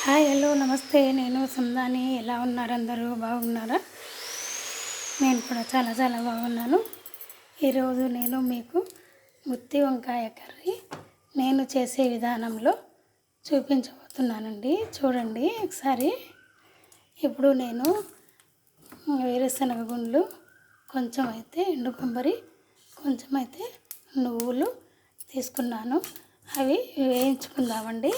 Hi hello నమస్తే. నేను సుందాని. ఎలా ఉన్నారు అందరూ? బాగున్నారా? నేను కూడా చాలా చాలా బాగున్నాను. ఈరోజు నేను మీకు గుత్తి వంకాయ కర్రీ నేను చేసే విధానంలో చూపించబోతున్నానండి. చూడండి ఒకసారి. ఇప్పుడు నేను వేరుశనగ గుండ్లు, కొంచెం అయితే ఎండు కొబ్బరి, కొంచెం అయితే నువ్వులు తీసుకున్నాను. అవి వేయించుకుందామండి.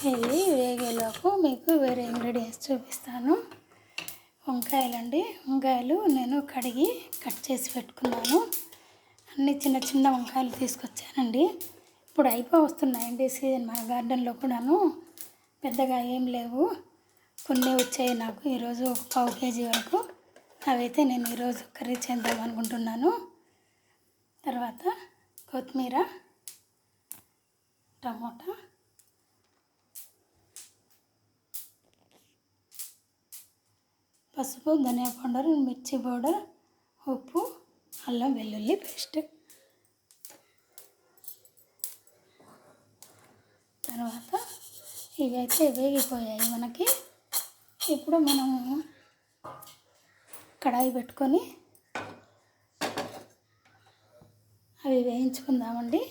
ఇవి వేగేలోపు మీకు వేరే ఇంగ్రీడియంట్స్ చూపిస్తాను. వంకాయలండి. వంకాయలు నేను కడిగి కట్ చేసి పెట్టుకున్నాను. అన్ని చిన్న చిన్న వంకాయలు తీసుకొచ్చానండి. ఇప్పుడు వస్తున్నాయండి సీజన్. మన గార్డెన్లో కూడాను పెద్దగా ఏం లేవు, కొన్ని వచ్చాయి నాకు ఈరోజు. ఒక 1/4 kg వరకు. అవైతే నేను ఈరోజు కర్రీ చేద్దాం అనుకుంటున్నాను. తర్వాత కొత్తిమీర, టమోటా, పసుపు, ధనియా పౌడర్, మిర్చి పౌడర్, ఉప్పు, అల్లం వెల్లుల్లి పేస్ట్. తర్వాత ఇవైతే వేగిపోయాయి మనకి. ఇప్పుడు మనము కడాయి పెట్టుకొని అవి వేయించుకుందామండి.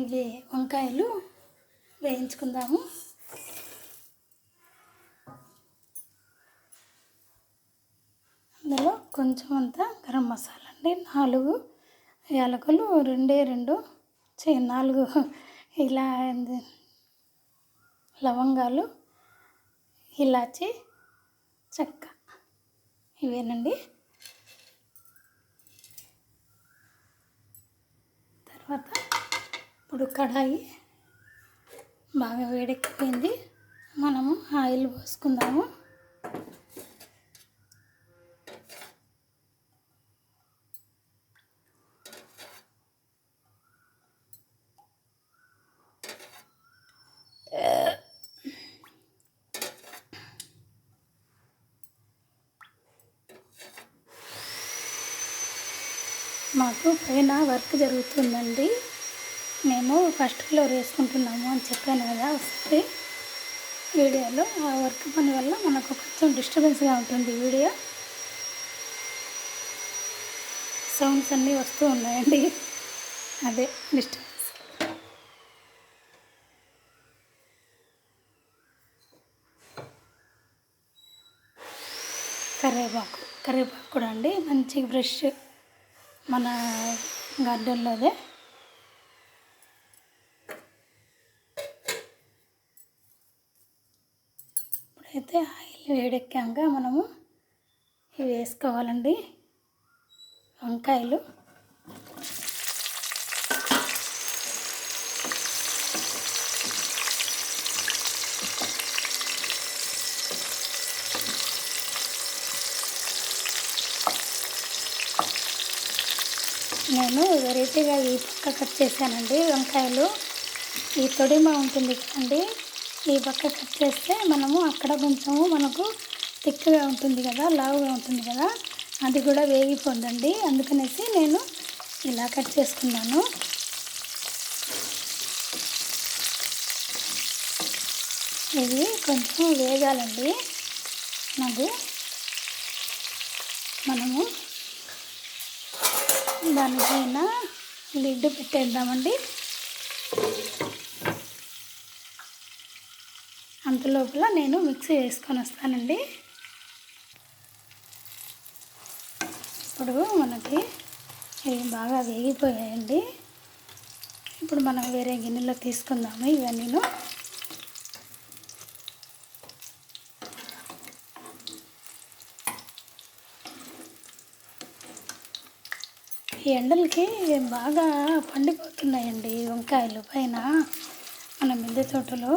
ఇవి వంకాయలు వేయించుకుందాము. అందులో కొంచెం అంతా గరం మసాలా అండి, 4 యాలకులు, 4 ఇలా లవంగాలు, ఇలాచి, చెక్క, ఇవేనండి. తర్వాత ఇప్పుడు కడాయి బాగా వేడెక్కిపోయింది. మనము ఆయిల్ పోసుకుందాము. మాకు పైన వర్క్ జరుగుతుందండి. మేము ఫస్ట్ ఫ్లోర్ వేసుకుంటున్నాము అని చెప్పాను కదా ఒకసారి వీడియోలో. ఆ వర్క్ పని వల్ల మనకు కొంచెం డిస్టర్బెన్స్గా ఉంటుంది వీడియో. సౌండ్స్ అన్నీ వస్తూ ఉన్నాయండి, అదే డిస్టర్బెన్స్. కరివేపాకు కూడా అండి, మంచి ఫ్రెష్ మన గార్డెన్లోదే. ఇప్పుడైతే ఆయిల్ వేడెక్కాక మనము ఇవి వేసుకోవాలండి. వంకాయలు నేను వెరైటీగా ఈ పక్క కట్ చేశానండి. వంకాయలు ఈ తొడిమ ఉంటుంది కదండి, ఈ పక్క కట్ చేస్తే మనము అక్కడ కొంచెము మనకు తిక్కగా ఉంటుంది కదా, లావుగా ఉంటుంది కదా, అది కూడా వేగిపోందండి. అందుకనేసి నేను ఇలా కట్ చేసుకున్నాను. ఇది కొంచెం వేగాలండి. మనము దానిపైన లిడ్ పెట్టేద్దామండి. అంతలోపల నేను మిక్సీ వేసుకొని వస్తానండి. ఇప్పుడు మనకి ఇవి బాగా వేగిపోయాయండి. ఇప్పుడు మనం వేరే గిన్నెలో తీసుకుందాము ఇవన్నీను. ఈ ఎండలకి బాగా పండిపోతున్నాయండి వంకాయలు పైన మన మిద్దె తోటలో.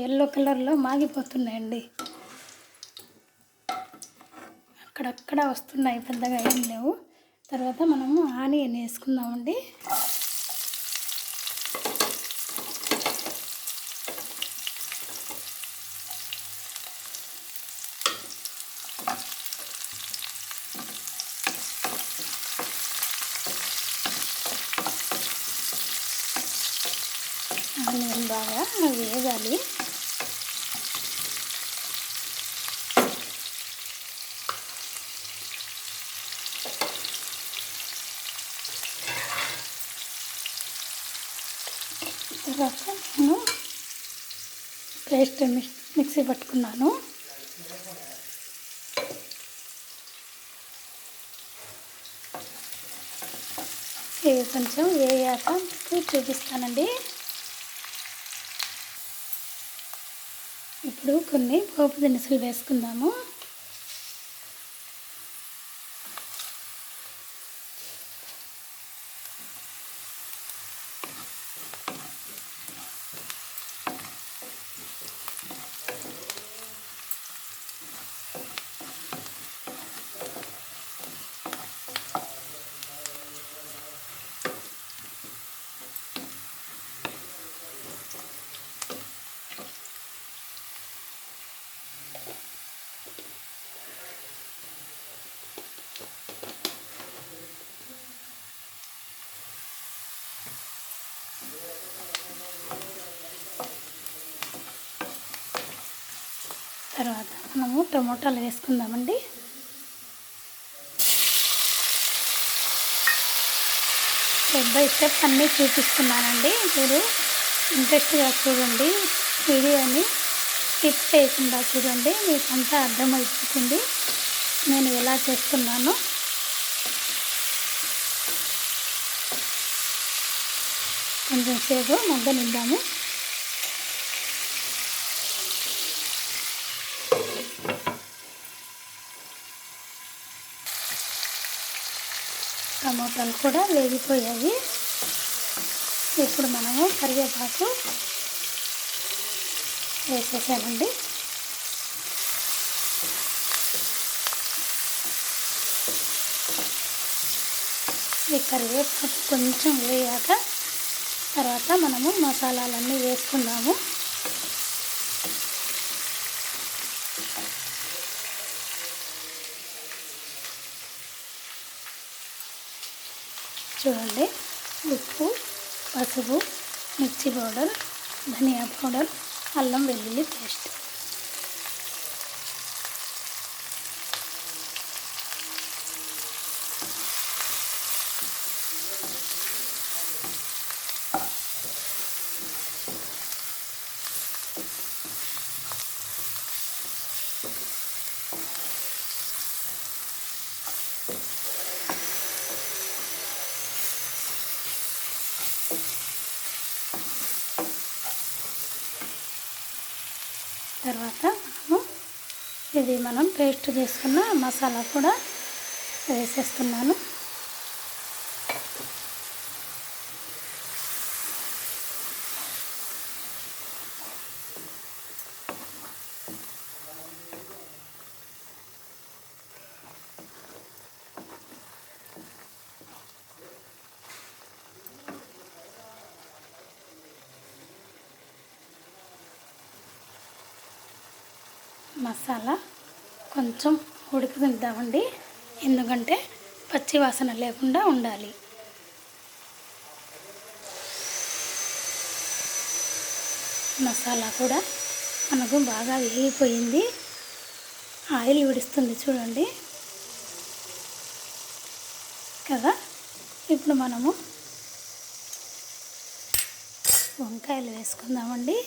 ఎల్లో కలర్లో మాగిపోతున్నాయండి. అక్కడక్కడ వస్తున్నాయి, పెద్దగా ఏం లేవు. తర్వాత మనము ఆనియన్ వేసుకుందామండి. ఆనియన్ బాగా వేగాలి. తర్వాత నేను పేస్ట్ మిక్సీ పట్టుకున్నాను. ఇవి కొంచెం వేయాక మీకు చూపిస్తానండి. ఇప్పుడు కొన్ని పోపు దినుసులు వేసుకుందాము. తర్వాత మనము టమోటాలు వేసుకుందామండి. స్టెప్ బై స్టెప్ అన్నీ చూపిస్తున్నానండి. మీరు ఇంట్రెస్ట్గా చూడండి, వీడియోని స్కిప్ చేయకుండా చూడండి, మీకు అంతా అర్థమైపోతుంది నేను ఎలా చేస్తున్నానో. కొంచెం సేపు మగ్గనిద్దాము. టమోటాలు కూడా వేగిపోయాయి. ఇప్పుడు మనము కరివేపాకు వేసేసానండి. ఈ కరివేపాకు కొంచెం వేయాక తర్వాత మనము మసాలాలన్నీ వేసుకుందాము. చూడండి, ఉప్పు, పసుపు, మిర్చి పౌడర్, ధనియా పౌడర్, అల్లం వెల్లుల్లి పేస్ట్. తర్వాత మనం పేస్ట్ చేసుకున్న మసాలా కూడా వేసేస్తున్నాను. మసాలా కొంచెం ఉడికిద్దామండి, ఎందుకంటే పచ్చి వాసన లేకుండా ఉండాలి. మసాలా కూడా మనకు బాగా వేగిపోయింది, ఆయిల్ విడుస్తుంది చూడండి కదా. ఇప్పుడు మనము వంకాయలు వేసుకుందామండి.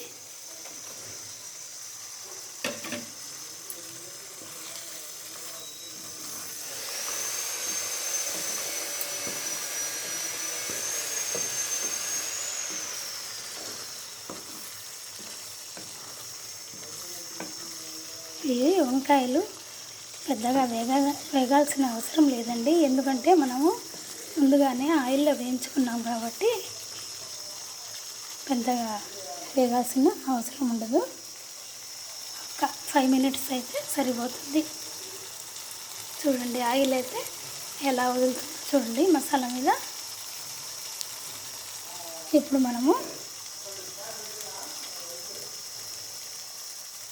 ఈ వంకాయలు పెద్దగా వేగాల్సిన అవసరం లేదండి, ఎందుకంటే మనము ముందుగానే ఆయిల్లో వేయించుకున్నాం కాబట్టి పెద్దగా వేగాల్సిన అవసరం ఉండదు. ఒక 5 minutes అయితే సరిపోతుంది. చూడండి, ఆయిల్ అయితే ఎలా వదులుతుందో చూడండి మసాలా మీద. ఇప్పుడు మనము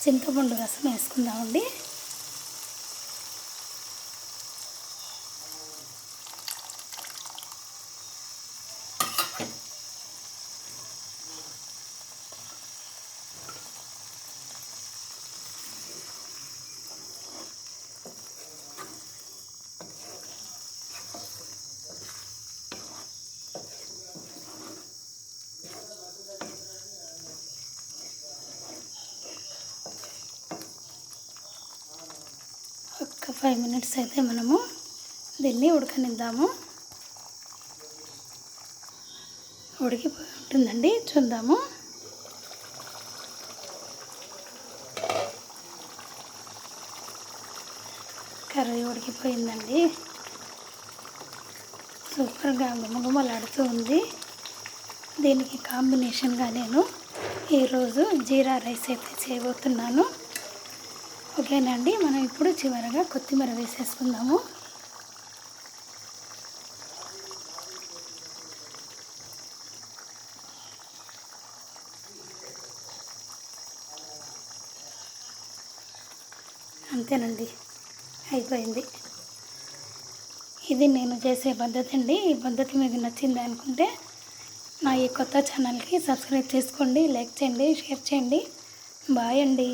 చింతపండు రసం వేసుకుందామండి. 5 మినిట్స్ అయితే మనము దీన్ని ఉడకనిద్దాము. ఉడికిపోయి ఉంటుందండి, చూద్దాము. కర్రీ ఉడికిపోయిందండి, సూపర్గా గుమగుమలాడుతూ ఉంది. దీనికి కాంబినేషన్గా నేను ఈరోజు జీరా రైస్ అయితే చేయబోతున్నాను. ఓకేనండి, మనం ఇప్పుడు చివరగా కొత్తిమీర వేసేసుకుందాము. అంతేనండి, అయిపోయింది. ఇది నేను చేసే పద్ధతి అండి. ఈ పద్ధతి మీకు నచ్చింది అనుకుంటే నా ఈ కొత్త ఛానల్కి సబ్స్క్రైబ్ చేసుకోండి, లైక్ చేయండి, షేర్ చేయండి. బాయ్ అండి.